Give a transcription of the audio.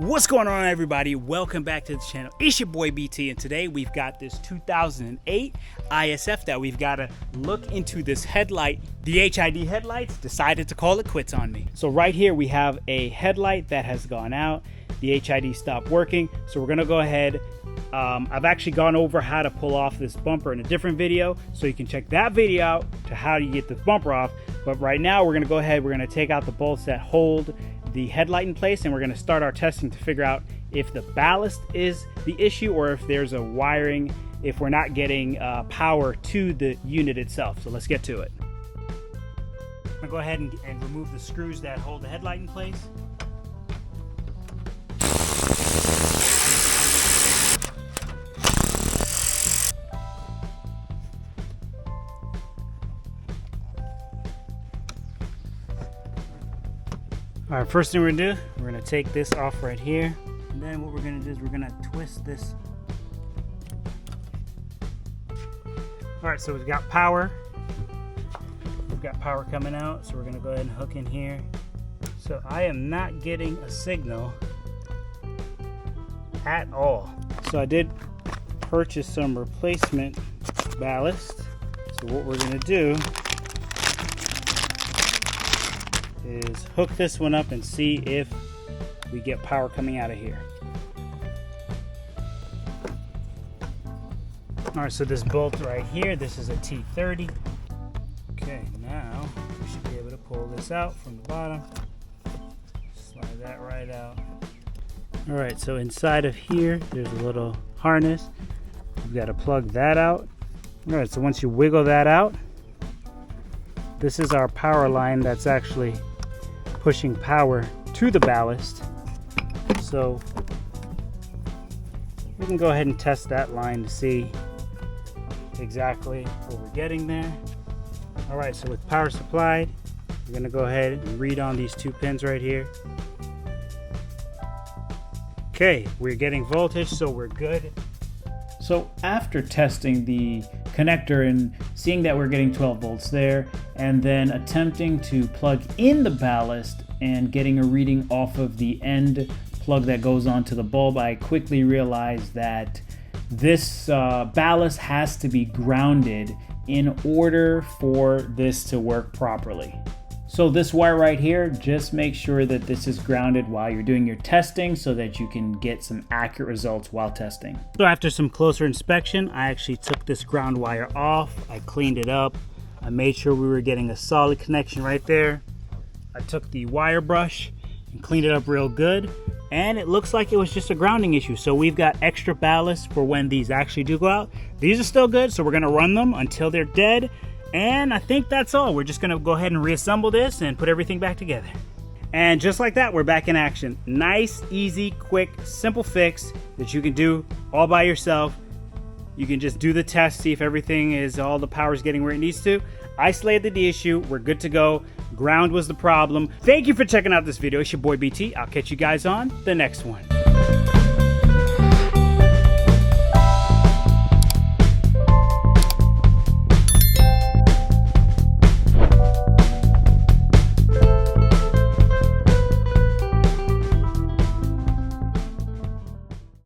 What's going on, everybody? Welcome back to the channel. It's your boy BT, and today we've got this 2008 ISF that we've got to look into this headlight. The HID headlights decided to call it quits on me. So right here we have a headlight that has gone out. The HID stopped working, so we're gonna go ahead. I've actually gone over how to pull off this bumper in a different video, so you can check that video out to how you get this bumper off. But right now we're gonna go ahead, we're gonna take out the bolts that hold the headlight in place, and we're going to start our testing to figure out if the ballast is the issue or if there's a wiring, if we're not getting power to the unit itself. So let's get to it. I'm going to go ahead and remove the screws that hold the headlight in place. All right, first thing we're gonna do, we're gonna take this off right here. And then what we're gonna do is we're gonna twist this. All right, so we've got power. We've got power coming out, so we're gonna go ahead and hook in here. So I am not getting a signal at all. So I did purchase some replacement ballast. So what we're gonna do is hook this one up and see if we get power coming out of here. All right, so this bolt right here, this is a T30. Okay, now we should be able to pull this out from the bottom. Slide that right out. All right, so inside of here, there's a little harness. We've got to plug that out. All right, so once you wiggle that out, this is our power line that's actually pushing power to the ballast. So we can go ahead and test that line to see exactly what we're getting there. All right, so with power supplied, we're gonna go ahead and read on these two pins right here. Okay, we're getting voltage, so we're good. So after testing the connector and seeing that we're getting 12 volts there, and then attempting to plug in the ballast and getting a reading off of the end plug that goes onto the bulb, I quickly realized that this ballast has to be grounded in order for this to work properly. So this wire right here, just make sure that this is grounded while you're doing your testing so that you can get some accurate results while testing. So after some closer inspection, I actually took this ground wire off. I cleaned it up. I made sure we were getting a solid connection right there. I took the wire brush and cleaned it up real good. And it looks like it was just a grounding issue. So we've got extra ballast for when these actually do go out. These are still good, so we're gonna run them until they're dead. And I think that's all. We're just gonna go ahead and reassemble this and put everything back together. And just like that, we're back in action. Nice, easy, quick, simple fix that you can do all by yourself. You can just do the test, see if everything is, all the power's getting where it needs to. Isolated the issue, we're good to go. Ground was the problem. Thank you for checking out this video. It's your boy BT. I'll catch you guys on the next one.